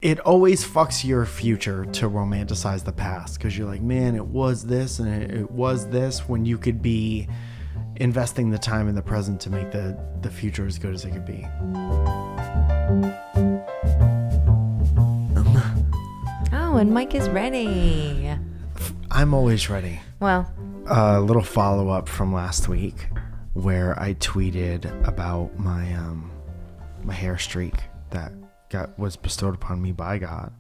It always fucks your future to romanticize the past because you're like, man, it was this and it was this, when you could be investing the time in the present to make the future as good as it could be. Oh, and Mike is ready. I'm always ready. Well, A little follow-up from last week where I tweeted about my my hair streak that was bestowed upon me by God.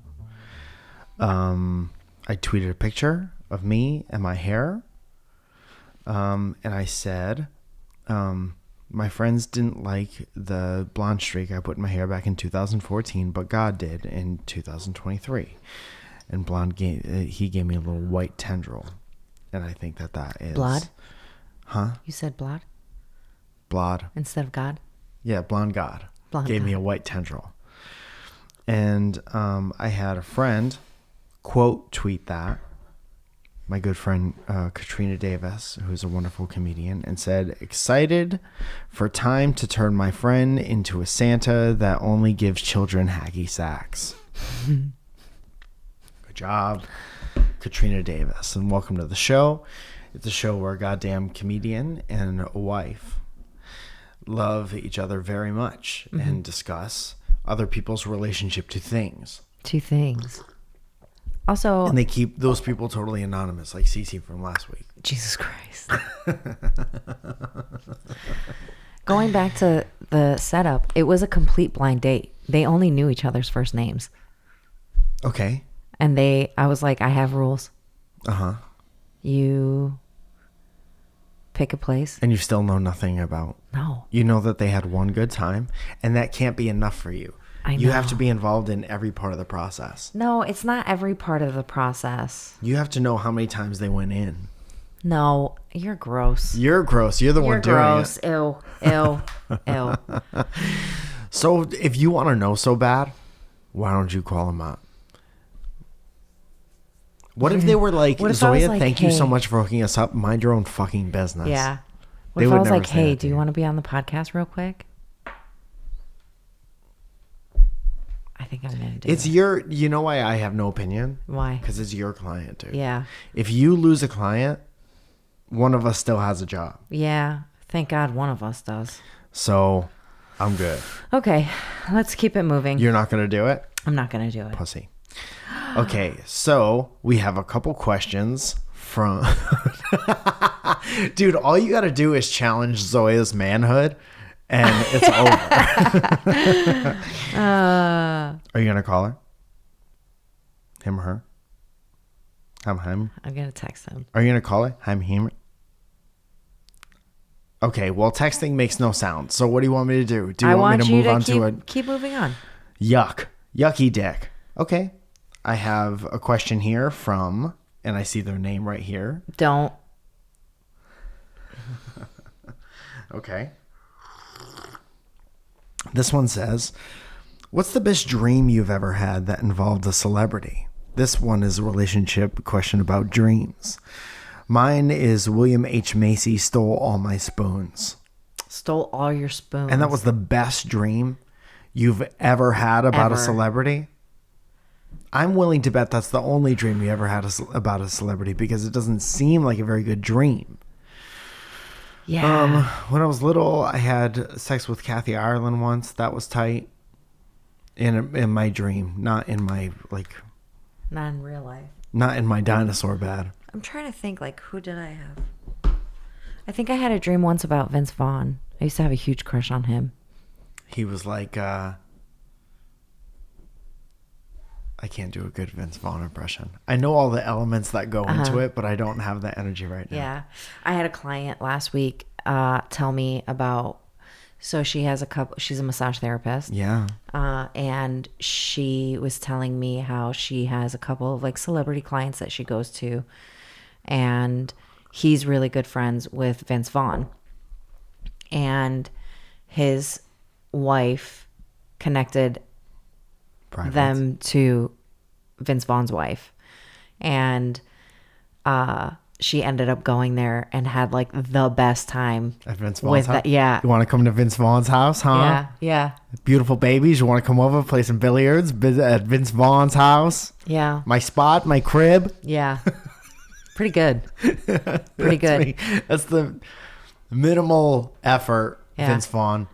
I tweeted a picture of me and my hair, and I said, my friends didn't like the blonde streak I put in my hair back in 2014, but God did in 2023. And he gave me a little white tendril, and I think that is blood. Huh? You said blood Instead of God. Yeah, blonde God gave me a white tendril. And I had a friend quote tweet that, my good friend Katrina Davis, who's a wonderful comedian, and said, "Excited for time to turn my friend into a Santa that only gives children hacky sacks." Good job, Katrina Davis, and welcome to the show. It's a show where a goddamn comedian and a wife love each other very much and discuss other people's relationship to things. Also, and they keep those people totally anonymous, like Cece from last week. Jesus Christ. Going back to the setup, it was a complete blind date. They only knew each other's first names. Okay. And I was like, I have rules. Uh-huh. You pick a place. And you still know nothing about. No. You know that they had one good time, and that can't be enough for you. I know. You have to be involved in every part of the process. No, it's not every part of the process. You have to know how many times they went in. No, you're gross. You're gross. You're the one doing gross. it. Ew. Ew. Ew. So if you want to know so bad, why don't you call them up? What if they were like, Zoya, like, thank you so much for hooking us up. Mind your own fucking business. Yeah. What if I was like, hey, do you want to be on the podcast real quick? I think I'm going to do it. You know why I have no opinion? Why? Because it's your client, dude. Yeah. If you lose a client, one of us still has a job. Yeah. Thank God one of us does. So I'm good. Okay. Let's keep it moving. You're not going to do it? I'm not going to do it. Pussy. Okay, so we have a couple questions from... Dude, all you got to do is challenge Zoya's manhood, and it's over. Are you going to call her? Him or her? Him? I'm going to text him. Are you going to call her? Him? Okay, well, texting makes no sound. So what do you want me to do? Do you want me to move on to a... Keep moving on. Yucky dick. Okay. I have a question here from, and I see their name right here. Don't. Okay. This one says, what's the best dream you've ever had that involved a celebrity? This one is a relationship question about dreams. Mine is William H Macy stole all my spoons. Stole all your spoons. And that was the best dream you've ever had about a celebrity? I'm willing to bet that's the only dream you ever had about a celebrity, because it doesn't seem like a very good dream. Yeah. When I was little, I had sex with Kathy Ireland once. That was tight. In my dream, not in my Not in real life. Not in my dinosaur bed. I'm trying to think, who did I have? I think I had a dream once about Vince Vaughn. I used to have a huge crush on him. He was like, I can't do a good Vince Vaughn impression. I know all the elements that go into it, but I don't have that energy right now. Yeah. I had a client last week tell me about, so she's a massage therapist. Yeah. And she was telling me how she has a couple of celebrity clients that she goes to, and he's really good friends with Vince Vaughn. And his wife connected them to Vince Vaughn's wife. And she ended up going there and had like the best time At Vince Vaughn's house? Yeah. You want to come to Vince Vaughn's house, huh? Yeah. Yeah. Beautiful babies. You want to come over, play some billiards at Vince Vaughn's house? Yeah. My spot, my crib. Yeah. Pretty good. Pretty good. That's the minimal effort, Vince Vaughn.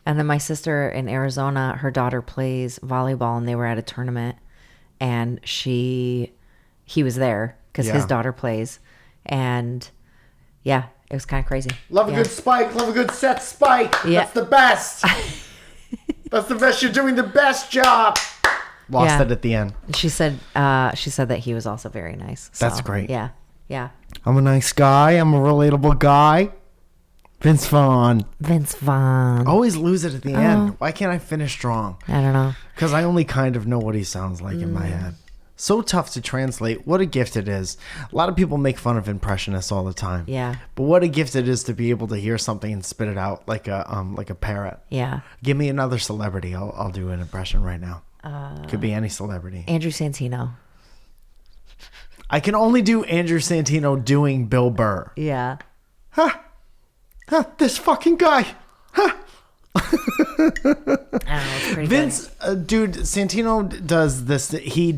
And then my sister in Arizona, her daughter plays volleyball, and they were at a tournament, and he was there because his daughter plays, and it was kind of crazy. Love a good spike. Love a good set spike. Yeah. That's the best. That's the best. You're doing the best job. Lost it at the end. She said that he was also very nice. So, that's great. Yeah. Yeah. I'm a nice guy. I'm a relatable guy. Vince Vaughn. Always lose it at the end. Why can't I finish strong? I don't know. Because I only kind of know what he sounds like in my head. So tough to translate. What a gift it is. A lot of people make fun of impressionists all the time. Yeah. But what a gift it is to be able to hear something and spit it out like a parrot. Yeah. Give me another celebrity. I'll do an impression right now. Could be any celebrity. Andrew Santino. I can only do Andrew Santino doing Bill Burr. Yeah. This fucking guy. I don't know. It's pretty Vince, dude, Santino does this. He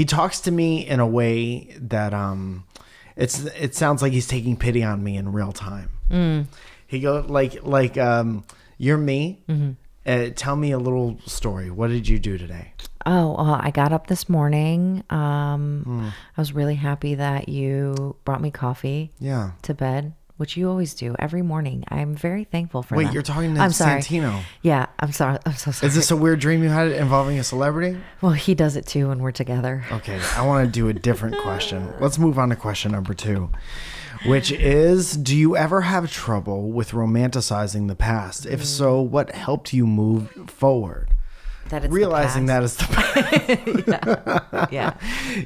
talks to me in a way that it sounds like he's taking pity on me in real time. He goes like you're me. Tell me a little story. What did you do today? Oh, I got up this morning. I was really happy that you brought me coffee. Yeah. To bed, which you always do every morning. I'm very thankful for that. Wait, you're talking to I'm sorry. Santino. Yeah, I'm sorry. I'm so sorry. Is this a weird dream you had involving a celebrity? Well, he does it too when we're together. Okay, I want to do a different question. Let's move on to question number 2, which is, do you ever have trouble with romanticizing the past? If so, what helped you move forward? That it's Realizing that is the past. Yeah.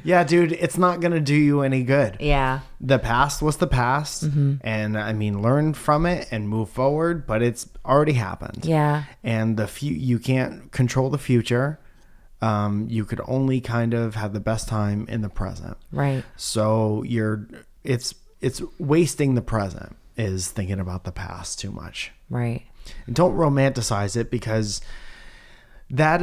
Yeah, dude, it's not going to do you any good. Yeah. The past was the past. And I mean, learn from it and move forward, but it's already happened. Yeah. And you can't control the future. You could only kind of have the best time in the present. Right. So it's wasting the present is thinking about the past too much. Right. And don't romanticize it, because it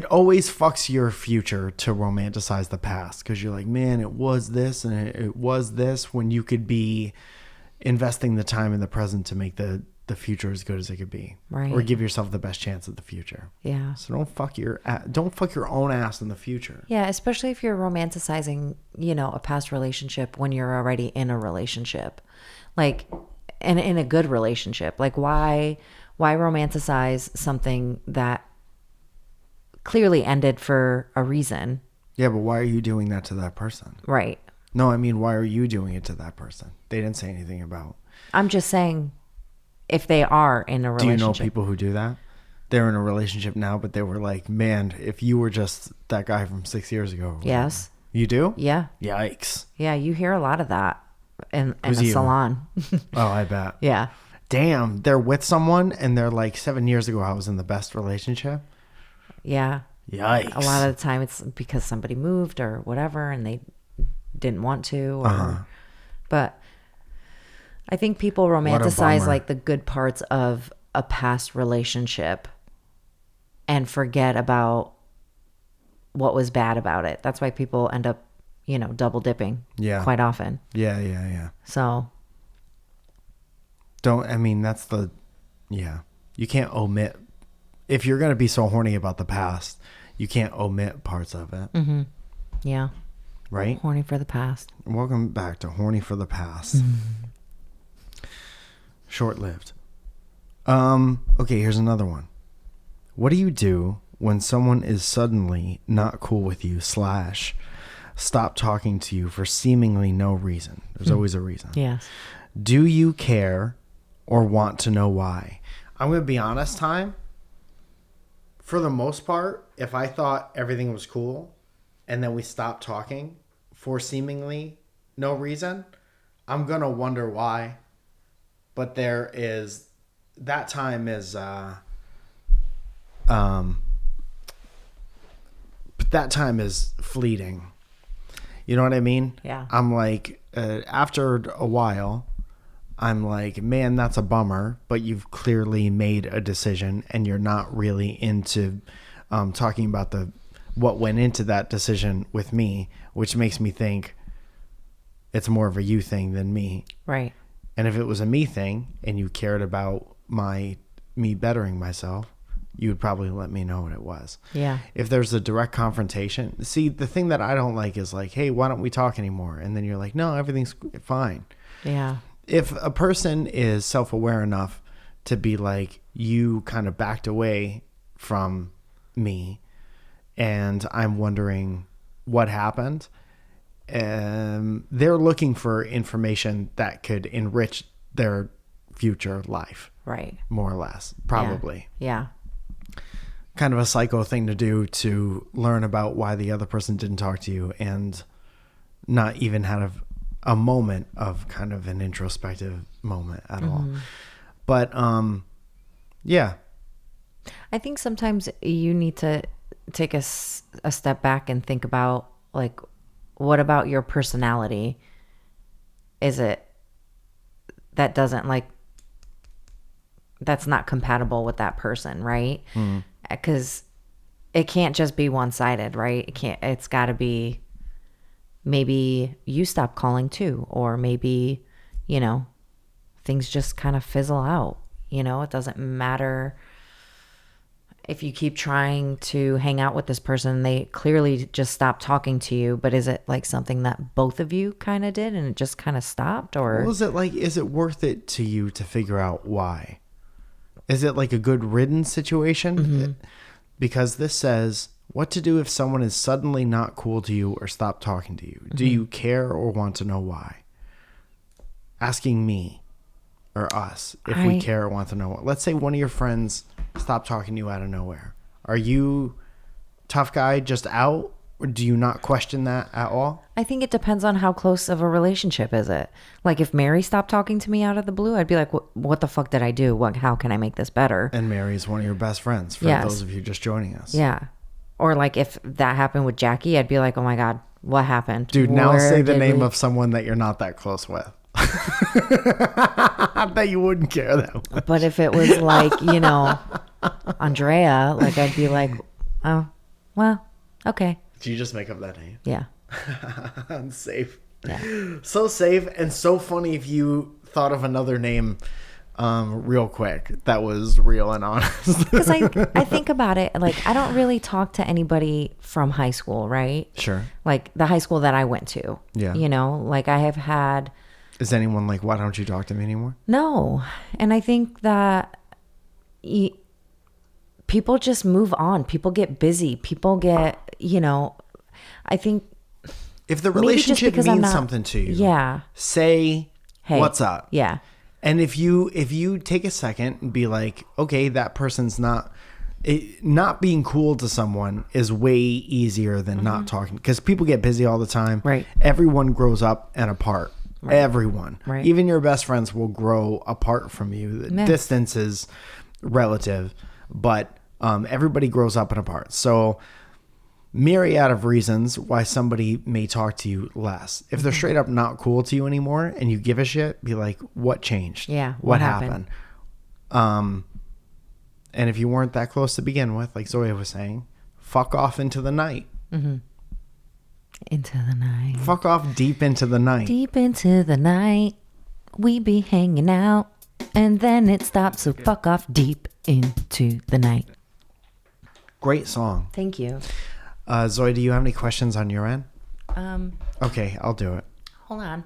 always fucks your future to romanticize the past, because you're like, man, it was this and it was this, when you could be investing the time in the present to make the future as good as it could be. Right. Or give yourself the best chance at the future. Yeah. So don't fuck your own ass in the future. Yeah, especially if you're romanticizing, a past relationship when you're already in a relationship. Like, and in a good relationship. Like, why romanticize something that clearly ended for a reason? Yeah, but why are you doing that to that person? Right. No, I mean, why are you doing it to that person? They didn't say anything about. I'm just saying, if they are in a relationship. Do you know people who do that? They're in a relationship now, but they were like, man, if you were just that guy from 6 years ago. Yes. You do? Yeah. Yikes. Yeah, you hear a lot of in the you? salon. Oh, I bet. Yeah. Damn, they're with someone and they're like, 7 years ago I was in the best relationship. Yeah. Yikes. A lot of the time it's because somebody moved or whatever and they didn't want to. But I think people romanticize like the good parts of a past relationship and forget about what was bad about it. That's why people end up, double dipping quite often. Yeah. So you can't omit. If you're going to be so horny about the past, you can't omit parts of it. Mm-hmm. Yeah. Right? Horny for the past. Welcome back to Horny for the Past. Short-lived. Okay, here's another one. What do you do when someone is suddenly not cool with you / stop talking to you for seemingly no reason? There's always a reason. Yes. Do you care or want to know why? I'm going to be honest, Time. For the most part, if I thought everything was cool and then we stopped talking for seemingly no reason, I'm going to wonder why. But that time is fleeting. You know what I mean? Yeah. I'm like, after a while, I'm like, man, that's a bummer, but you've clearly made a decision and you're not really into talking about what went into that decision with me, which makes me think it's more of a you thing than me. Right. And if it was a me thing and you cared about me bettering myself, you would probably let me know what it was. Yeah. If there's a direct confrontation, see, the thing that I don't like is like, hey, why don't we talk anymore? And then you're like, no, everything's fine. Yeah. If a person is self-aware enough to be like, you kind of backed away from me and I'm wondering what happened, they're looking for information that could enrich their future life. Right. More or less, probably. Yeah. Kind of a psycho thing to do, to learn about why the other person didn't talk to you and not even have a moment of kind of an introspective moment at all. But yeah. I think sometimes you need to take a step back and think about, like, what about your personality is it that doesn't, like, that's not compatible with that person, right? Because it can't just be one-sided, right? It's got to be, maybe you stop calling too, or maybe, things just kind of fizzle out. It doesn't matter if you keep trying to hang out with this person, they clearly just stopped talking to you, but is it like something that both of you kind of did and it just kind of stopped? Or is it worth it to you to figure out why? Is it like a good riddance situation? Because this says what to do if someone is suddenly not cool to you or stop talking to you. Do you care or want to know why? Asking me or us if we care or want to know. Let's say one of your friends stopped talking to you out of nowhere. Are you tough guy just out? Or do you not question that at all? I think it depends on how close of a relationship is it. Like if Mary stopped talking to me out of the blue, I'd be like, what the fuck did I do? How can I make this better? And Mary's one of your best friends, for those of you just joining us. Yeah. Or like if that happened with Jackie, I'd be like, oh my God, what happened? Dude, now say the name of someone that you're not that close with. That you wouldn't care though. But if it was like, Andrea, like I'd be like, oh, well, okay. Did you just make up that name? Yeah. I'm safe. Yeah. So safe and so funny if you thought of another name real quick that was real and honest. Because I think about it, like I don't really talk to anybody from high school, right? Sure. Like the high school that I went to. Yeah. Like I have had... Is anyone like, why don't you talk to me anymore? No. And I think that people just move on. People get busy. People get, I think... If the relationship means something to you, say, hey, what's up? Yeah. And if you take a second and be like, okay, that person's not being cool to someone is way easier than not talking, because people get busy all the time. Right. Everyone grows up and apart. Right. Everyone. Right. Even your best friends will grow apart from you. The distance is relative, but everybody grows up and apart. So myriad of reasons why somebody may talk to you less. If they're straight up not cool to you anymore and you give a shit, be like, what changed? Yeah. What happened? And if you weren't that close to begin with, like Zoja was saying, fuck off into the night. Into the night. Fuck off deep into the night. Deep into the night. We be hanging out and then it stops. So fuck off deep into the night. Great song. Thank you. Zoe, do you have any questions on your end? Okay, I'll do it. Hold on.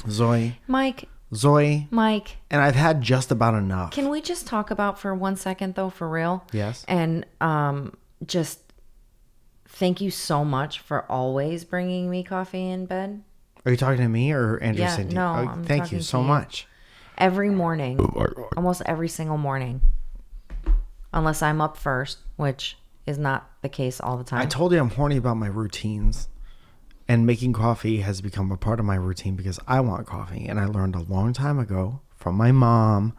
Zoe. Mike. And I've had just about enough. Can we just talk about for 1 second though, for real? Yes. And just thank you so much for always bringing me coffee in bed. Are you talking to me or Andrew? Yeah, no. Thank you so much. Every morning. Almost every single morning. Unless I'm up first, which is not the case all the time. I told you I'm horny about my routines, and making coffee has become a part of my routine because I want coffee. And I learned a long time ago from my mom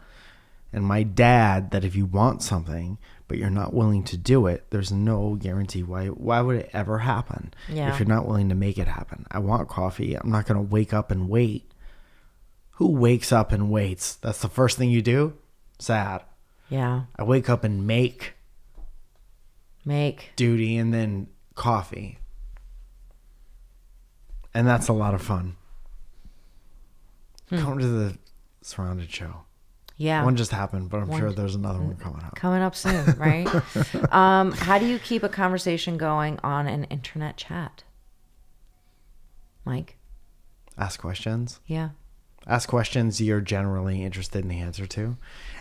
and my dad that if you want something, but you're not willing to do it, there's no guarantee. Why would it ever happen if you're not willing to make it happen? I want coffee. I'm not going to wake up and wait. Who wakes up and waits? That's the first thing you do? Sad. Yeah. I wake up and make duty and then coffee. And that's a lot of fun. Come to the Surrounded show. Yeah. One just happened, but I'm sure there's another one coming up. Coming up soon, right? How do you keep a conversation going on an internet chat? Mike? Ask questions. Yeah. Ask questions you're generally interested in the answer to.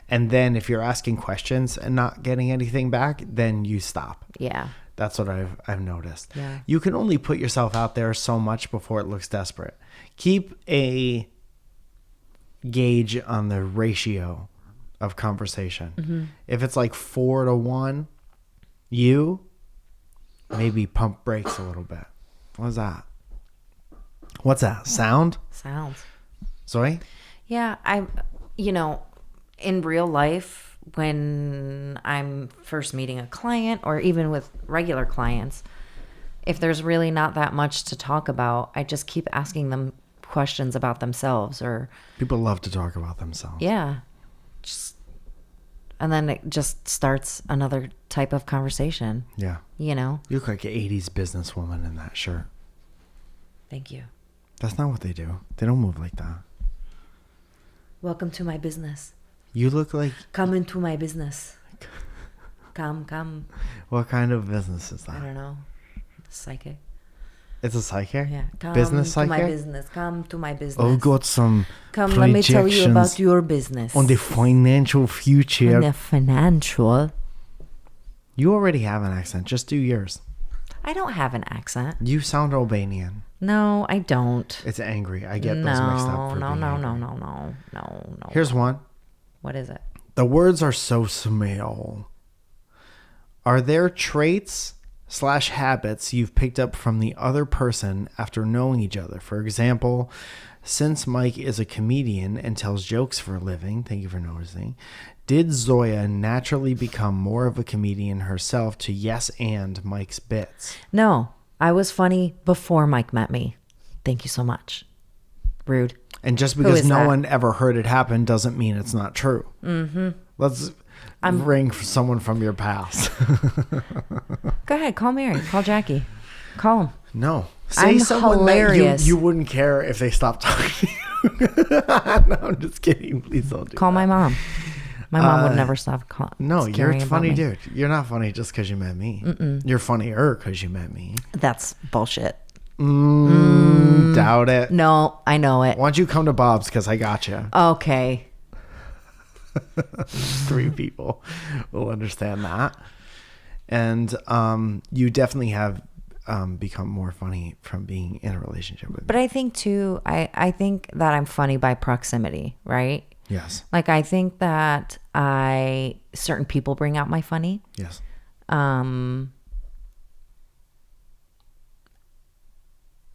And then if you're asking questions and not getting anything back, then you stop. Yeah. That's what I've noticed. Yeah. You can only put yourself out there so much before it looks desperate. Keep a gauge on the ratio of conversation. Mm-hmm. If it's like 4-1, you maybe pump brakes a little bit. What's that? What's that? Sound? Sounds. Zoe? Yeah, in real life, when I'm first meeting a client or even with regular clients, if there's really not that much to talk about, I just keep asking them questions about themselves. Or people love to talk about themselves. Yeah. And then it just starts another type of conversation. Yeah. You look like an 80s businesswoman in that shirt. Thank you. That's not what they do. They don't move like that. Welcome to my business. You look like... Come into my business. Come. What kind of business is that? I don't know. Psychic. It's a psychic? Yeah. Come business psychic? To my business. Come to my business. I've got some Come, let me tell you about your business. On the financial future. On the financial. You already have an accent. Just do yours. I don't have an accent. You sound Albanian. No, I don't. It's angry. I get those mixed up. No. Here's one. What is it? The words are so small. Are there traits/habits you've picked up from the other person after knowing each other? For example, since Mike is a comedian and tells jokes for a living, thank you for noticing, did Zoja naturally become more of a comedian herself to yes and Mike's bits? No, I was funny before Mike met me. Thank you so much. Rude. And just because no one ever heard it happen doesn't mean it's not true. Mm-hmm. Let's ring for someone from your past. Go ahead. Call Mary. Call Jackie. Call him. No. Say someone hilarious. You wouldn't care if they stopped talking. No, I'm just kidding. Please don't do Call that. my mom. My mom would never stop calling. No, you're a funny dude. You're not funny just because you met me. Mm-mm. You're funnier because you met me. That's bullshit. Doubt it. No, I know it. Why don't you come to Bob's because I got you. Okay. 3 people will understand that. And you definitely have become more funny from being in a relationship with me. But I think too, I think that I'm funny by proximity, right? Yes. Like I think that certain people bring out my funny. Yes.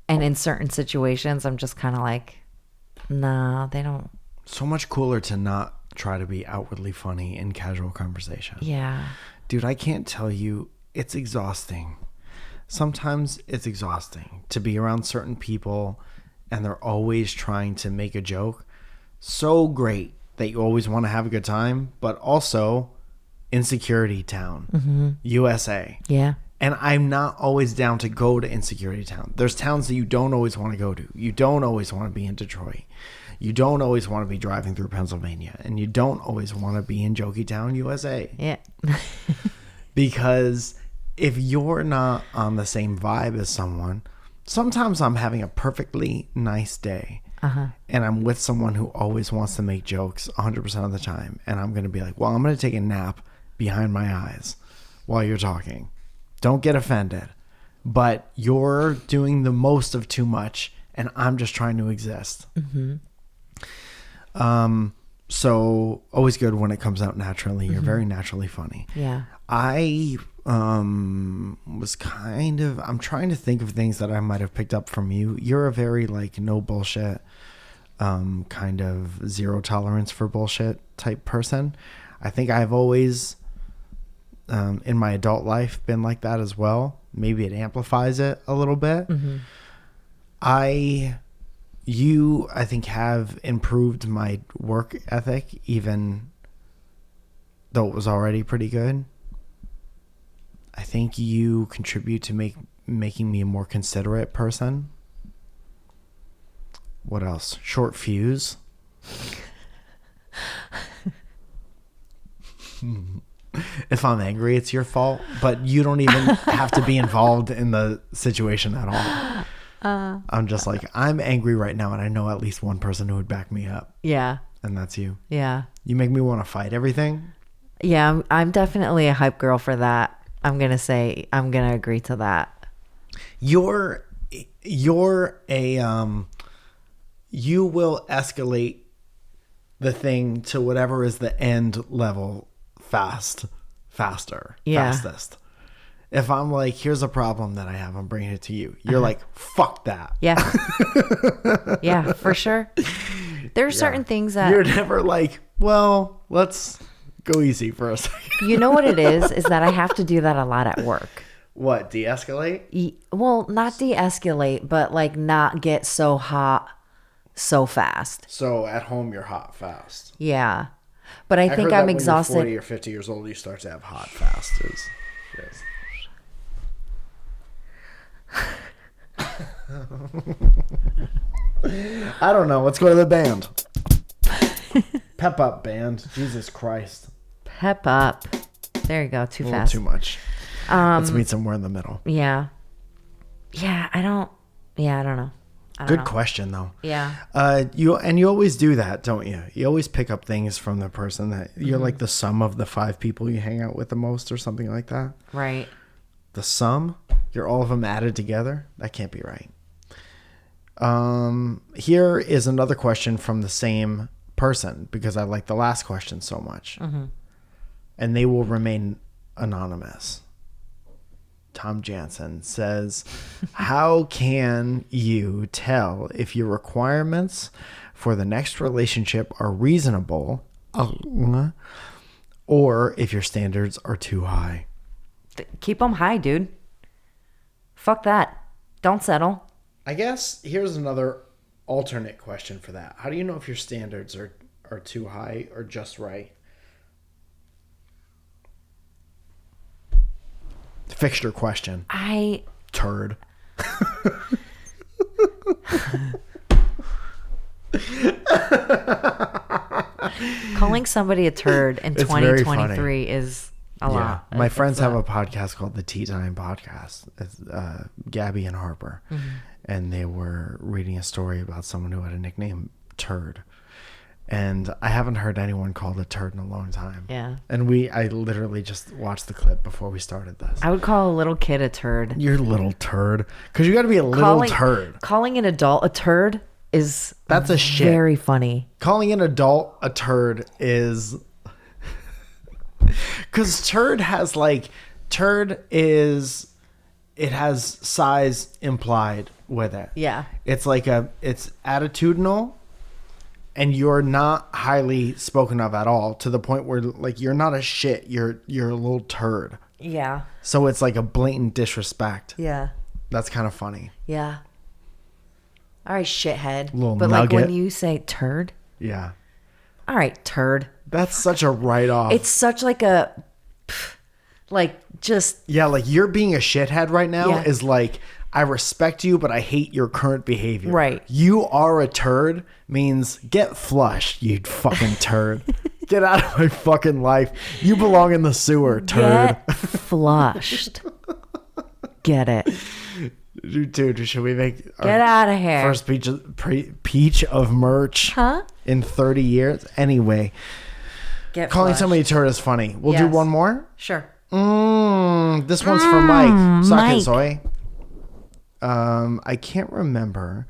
And in certain situations, I'm just kind of like, nah, they don't. So much cooler to not try to be outwardly funny in casual conversation. Yeah. Dude, I can't tell you, it's exhausting. Sometimes it's exhausting to be around certain people and they're always trying to make a joke. So great that you always want to have a good time, but also insecurity town, USA. Yeah. And I'm not always down to go to insecurity town. There's towns that you don't always want to go to. You don't always want to be in Detroit. You don't always want to be driving through Pennsylvania. And you don't always want to be in Jokey Town, USA. Yeah. Because if you're not on the same vibe as someone, sometimes I'm having a perfectly nice day. And I'm with someone who always wants to make jokes 100% of the time. And I'm going to be like, well, I'm going to take a nap behind my eyes while you're talking. Don't get offended. But you're doing the most of too much, and I'm just trying to exist. So always good when it comes out naturally. You're very naturally funny. Yeah. I was I'm trying to think of things that I might have picked up from you. You're a very like no bullshit, kind of zero tolerance for bullshit type person. I think I've always in my adult life been like that as well. Maybe it amplifies it a little bit. Mm-hmm. I think have improved my work ethic, even though it was already pretty good. I think you contribute to making me a more considerate person. What else? Short fuse. If I'm angry, it's your fault, but you don't even have to be involved in the situation at all. I'm just like, I'm angry right now, and I know at least one person who would back me up. Yeah. And that's you. Yeah. You make me want to fight everything. Yeah, I'm definitely a hype girl for that. I'm going to agree to that. You're a, you will escalate the thing to whatever is the end level fastest. If I'm like, here's a problem that I have, I'm bringing it to you. You're like, fuck that. Yeah. Yeah, for sure. There are certain things that... You're never like, well, let's go easy for a second. You know what it is that I have to do that a lot at work. What, de-escalate? Well, not de-escalate, but like not get so hot so fast. So at home, you're hot fast. Yeah. But I think heard I'm that exhausted. When you're 40 or 50 years old, you start to have hot fast. Yes. I don't know. Let's go to the band. Pep up, band. Jesus Christ. Pep up. There you go. Too fast. Too much. Let's meet somewhere in the middle. Yeah. Yeah, I don't know. Good question, though. Yeah. You always do that, don't you? You always pick up things from the person that you're like the sum of the 5 people you hang out with the most, or something like that. Right. The sum? You're all of them added together? That can't be right. Here is another question from the same person, because I like the last question so much. Mm-hmm. And they will remain anonymous. Tom Jansen says, how can you tell if your requirements for the next relationship are reasonable or if your standards are too high? Keep them high, dude. Fuck that. Don't settle. I guess here's another alternate question for that. How do you know if your standards are too high or just right? Fixture question. Turd. Calling somebody a turd in 2023 is a lot. My friends have a podcast called the Tea Time Podcast. It's Gabby and Harper. Mm-hmm. And they were reading a story about someone who had a nickname Turd. And I haven't heard anyone called a turd in a long time. Yeah. And I literally just watched the clip before we started this. I would call a little kid a turd. You're a little turd. Because you got to be a little turd. Calling an adult a turd is... That's a shit. Very funny. Calling an adult a turd is... Because turd has it has size implied with it. Yeah. It's it's attitudinal. And you're not highly spoken of at all, to the point where like you're not a shit, you're a little turd. Yeah. So it's like a blatant disrespect. Yeah. That's kind of funny. Yeah. All right, shithead. Little but nugget. like when you say turd. Yeah. All right, turd. That's such a write-off. It's such like a, like just. Yeah, like you're being a shithead right now is like, I respect you, but I hate your current behavior. Right. You are a turd means get flushed, you fucking turd. Get out of my fucking life. You belong in the sewer, turd. Get flushed. Get it. Dude, should we make get out of here first peach of merch in 30 years? Anyway, calling somebody turd is funny. We'll do one more? Sure. This one's for Mike. Suck it, Zoe. I can't remember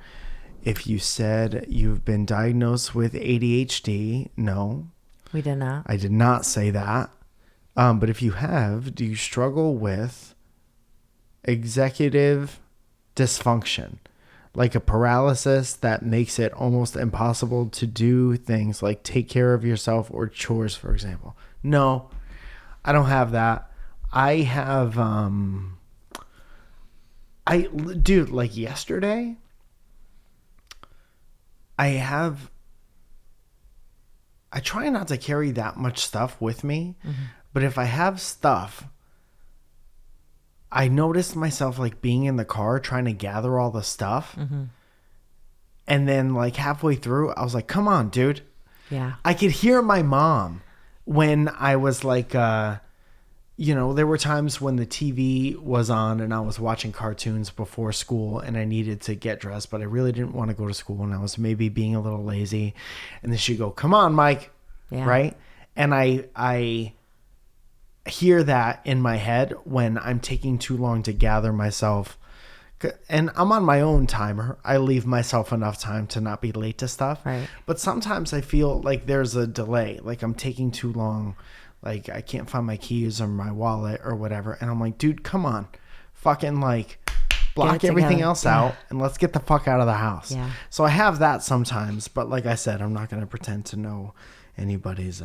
if you said you've been diagnosed with ADHD. No. We did not. I did not say that. But if you have, do you struggle with executive dysfunction? Like a paralysis that makes it almost impossible to do things like take care of yourself or chores, for example? No, I don't have that. I have, dude, like yesterday, I try not to carry that much stuff with me, but if I have stuff, I noticed myself like being in the car trying to gather all the stuff. And then like halfway through, I was like, come on, dude. Yeah. I could hear my mom when I was like, you know, there were times when the TV was on and I was watching cartoons before school and I needed to get dressed, but I really didn't want to go to school and I was maybe being a little lazy. And then she'd go, come on, Mike. Yeah. Right. And I hear that in my head when I'm taking too long to gather myself. And I'm on my own timer. I leave myself enough time to not be late to stuff. Right. But sometimes I feel like there's a delay, like I'm taking too long. Like I can't find my keys or my wallet or whatever. And I'm like, dude, come on. Fucking like block everything else out and let's get the fuck out of the house. Yeah. So I have that sometimes. But like I said, I'm not going to pretend to know anybody's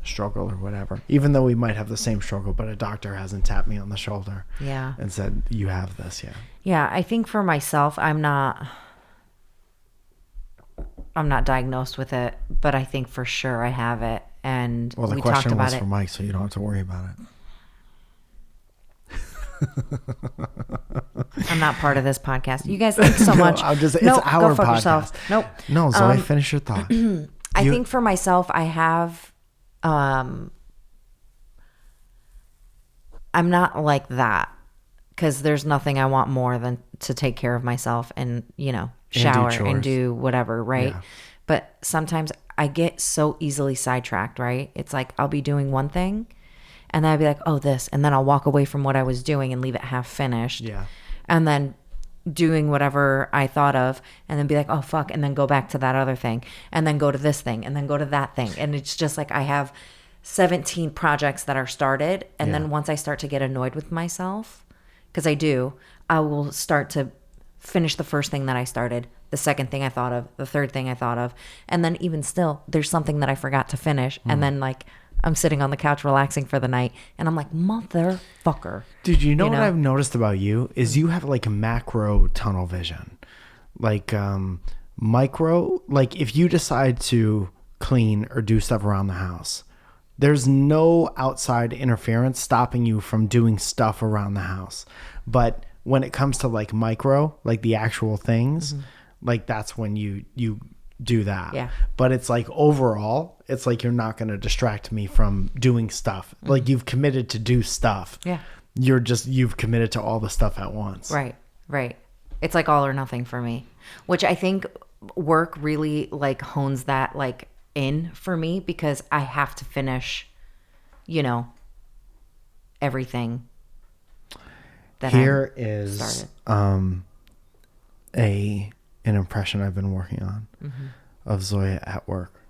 struggle or whatever, even though we might have the same struggle, but a doctor hasn't tapped me on the shoulder and said, you have this. Yeah. I think for myself, I'm not diagnosed with it, but I think for sure I have it. And well, the we question talked about was it for Mike, so you don't have to worry about it. I'm not part of this podcast. You guys, thanks so much. It's no, our go fuck podcast. Yourself. Nope. No, Zoe, finish your thought. I think for myself, I have, I'm not like that because there's nothing I want more than to take care of myself and, you know, shower and do whatever. Right. Yeah. But sometimes I get so easily sidetracked, right? It's like, I'll be doing one thing and then I'll be like, oh, this, and then I'll walk away from what I was doing and leave it half finished. Yeah. And then doing whatever I thought of and then be like, oh, fuck. And then go back to that other thing and then go to this thing and then go to that thing. And it's just like, I have 17 projects that are started. And then once I start to get annoyed with myself, because I will start to finish the first thing that I started, the second thing I thought of, the third thing I thought of. And then even still, there's something that I forgot to finish. And then like, I'm sitting on the couch relaxing for the night and I'm like, motherfucker. Dude, you know what I've noticed about you is you have like a macro tunnel vision. Like micro, like if you decide to clean or do stuff around the house, there's no outside interference stopping you from doing stuff around the house. But when it comes to like micro, like the actual things, like that's when you do that. Yeah. But it's like overall, it's like you're not going to distract me from doing stuff. Like you've committed to do stuff. Yeah. You've committed to all the stuff at once. Right. It's like all or nothing for me, which I think work really like hones that like in for me because I have to finish, you know, everything that here I is started. An impression I've been working on of Zoja at work.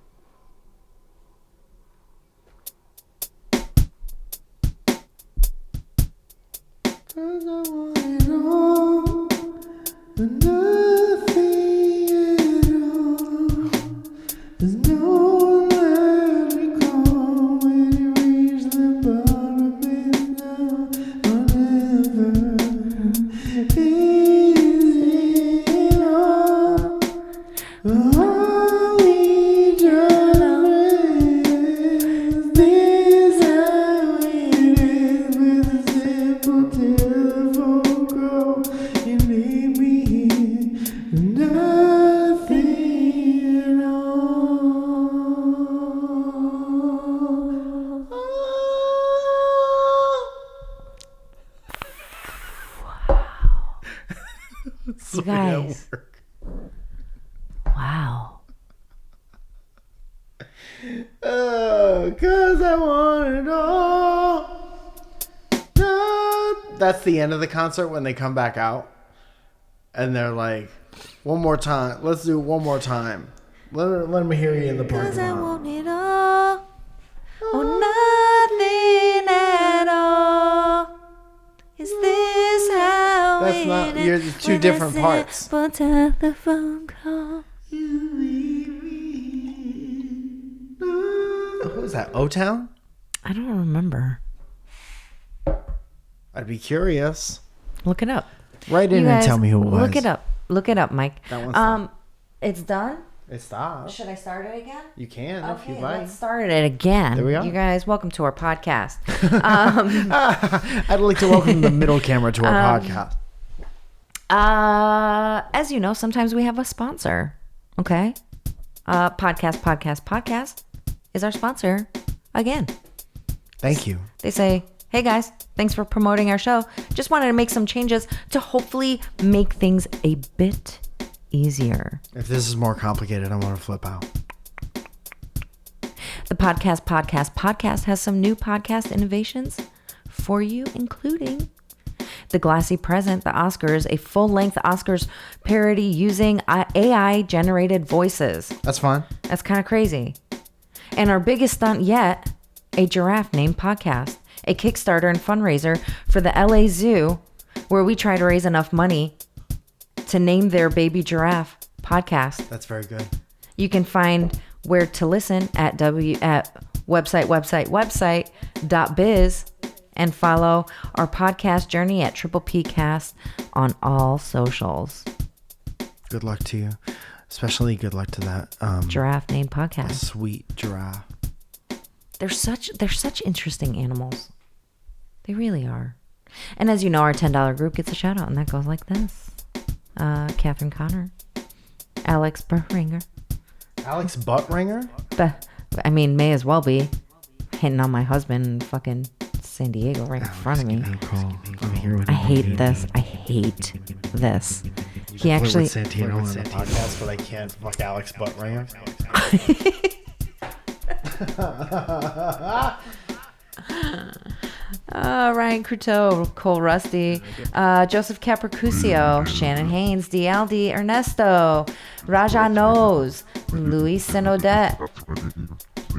You guys. Wow. Oh, 'cause I want it all. That's the end of the concert when they come back out. And they're like, one more time. Let's do it one more time. Let me hear you in the parking lot. 'Cause I want it all. Or nothing at all. Is this how That's not, you're two different parts. Telephone call. Who is that? O-Town? I don't remember. I'd be curious. Look it up. Write in and tell me who it was. Look it up. Look it up, Mike. That one's done. It's done? It stopped. Should I start it again? You can if you Okay, like. let's start it again. There we are. You guys, welcome to our podcast. I'd like to welcome the middle camera to our podcast. As you know, sometimes we have a sponsor. Okay? Podcast is our sponsor again. Thank you. They say, hey guys, thanks for promoting our show. Just wanted to make some changes to hopefully make things a bit easier. If this is more complicated, I want to flip out. The podcast has some new podcast innovations for you, including The Glassy Present, the Oscars, a full-length Oscars parody using AI-generated voices. That's fun. That's kind of crazy. And our biggest stunt yet, a giraffe named podcast, a Kickstarter and fundraiser for the LA Zoo, where we try to raise enough money to name their baby giraffe podcast. That's very good. You can find where to listen at website.biz and follow our podcast journey at Triple P Cast on all socials. Good luck to you. Especially good luck to that Giraffe named podcast. Sweet giraffe. They're such interesting animals. They really are. And as you know, our $10 group gets a shout out, and that goes like this. Catherine Connor, Alex Buttringer. Alex Buttringer? I mean, may as well be hitting on my husband in fucking San Diego right in front of me. I hate this. He actually with Santino on the podcast, but I can't fuck Alex Buttringer. Ryan Cruteau, Cole Rusty, Joseph Capricusio, Shannon Haynes, DLD, Ernesto, Raja Knows, Luis Senodette,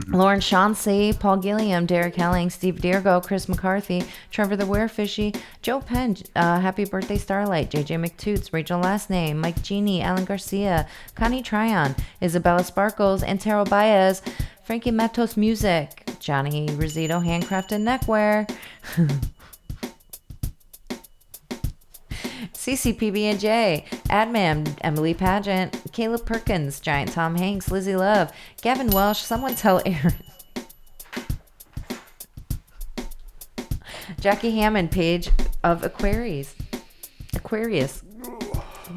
Lauren Chauncey, Paul Gilliam, Derek Helling, Steve Diergo, Chris McCarthy, Trevor the Werefishy, Joe Penn, Happy Birthday Starlight, JJ McToots, Rachel Last Name, Mike Genie, Alan Garcia, Connie Tryon, Isabella Sparkles, Antero Baez, Frankie Matos Music, Johnny Rosito Handcrafted Neckwear, CCPB&J, Adman, Emily Pageant, Caleb Perkins, Giant Tom Hanks, Lizzie Love, Gavin Welsh, someone tell Aaron, Jackie Hammond, page of Aquarius.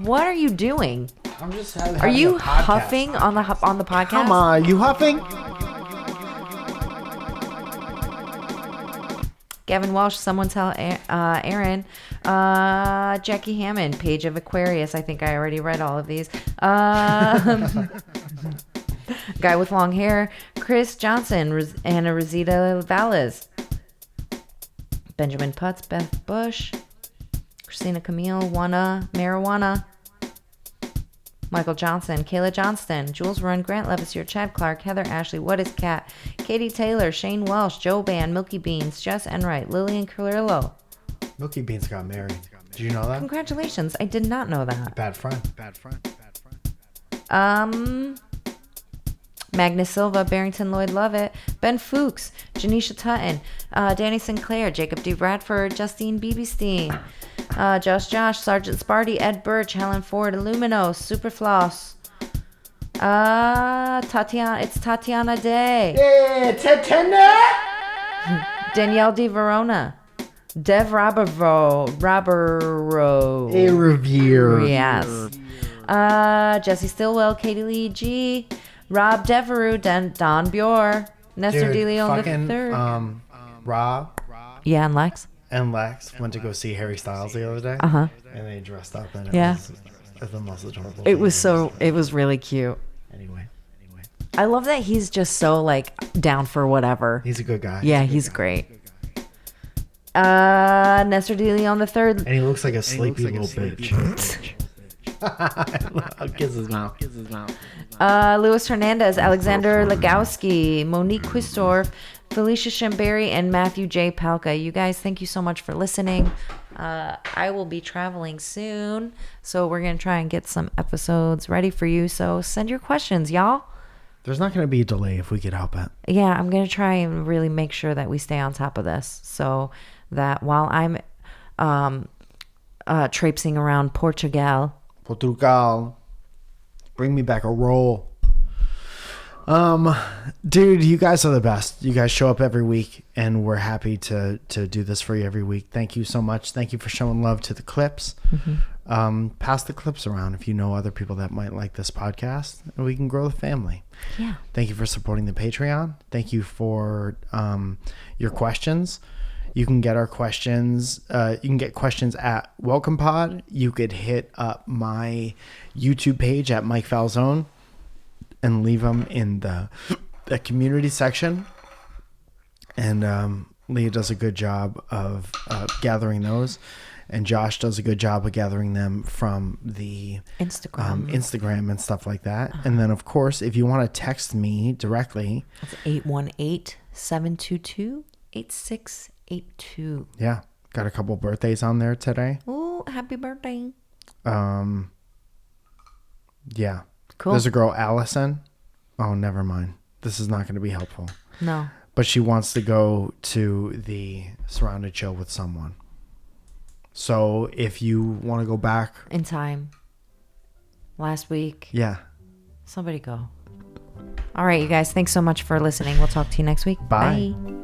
What are you doing? I'm just Are you huffing on the podcast? Come on, you huffing? Gavin Walsh, someone tell Aaron. Jackie Hammond, page of Aquarius. I think I already read all of these. Guy with long hair. Chris Johnson, Anna Rosita Valles. Benjamin Putz, Beth Bush. Christina Camille, Wanna Marijuana. Michael Johnson, Kayla Johnston, Jules Run, Grant Levasseur, Chad Clark, Heather Ashley, What is Cat, Katie Taylor, Shane Welsh, Joe Ban, Milky Beans, Jess Enright, Lillian Carrillo. Milky Beans got married. Did you know that? Congratulations. I did not know that. Bad friend. Magnus Silva, Barrington Lloyd Lovett, Ben Fuchs, Janisha Tutton, Danny Sinclair, Jacob D. Bradford, Justine Beebestein, Josh, Sergeant Sparty, Ed Birch, Helen Ford, Illuminos, Superfloss, Tatiana, it's Tatiana Day. Yeah, Tatiana! Danielle D. Verona, Dev Robero, A review. yes. Jesse Stillwell, Katie Lee G, Rob Devereaux, Don Bjor, Nestor De Leon III. Rob. Yeah, and Lex. And Lex went to go see Harry Styles the other day. Uh-huh. And they dressed up and Yeah. it was the most adorable It thing was it was really cute. Anyway. I love that he's just so like down for whatever. He's a good guy. Yeah, he's great. Nestor De Leon III. And he looks like a sleepy little bitch. I'll kiss his mouth. Luis Hernandez, Alexander Legowski, Monique Quistorf, Felicia Shimberry, and Matthew J. Palka. You guys, thank you so much for listening. I will be traveling soon, so we're going to try and get some episodes ready for you. So send your questions, y'all. There's not going to be a delay if we could help it. Yeah, I'm going to try and really make sure that we stay on top of this so that while I'm traipsing around Portugal. Bring me back a roll. Dude, you guys are the best. You guys show up every week, and we're happy to do this for you every week. Thank you so much. Thank you for showing love to the clips. Pass the clips around if you know other people that might like this podcast, and we can grow the family. Yeah. Thank you for supporting the Patreon. Thank you for your questions. You can get our questions. You can get questions at Welcome Pod. You could hit up my YouTube page at Mike Falzone and leave them in the community section. And Leah does a good job of gathering those. And Josh does a good job of gathering them from the Instagram and stuff like that. And then, of course, if you want to text me directly, it's 818-722-8682. Yeah. Got a couple birthdays on there today. Oh, happy birthday. Yeah. Cool. There's a girl, Allison. Oh, never mind. This is not going to be helpful. No. But she wants to go to the Surrounded show with someone. So if you want to go back in time, last week. Yeah. Somebody go. All right, you guys. Thanks so much for listening. We'll talk to you next week. Bye. Bye.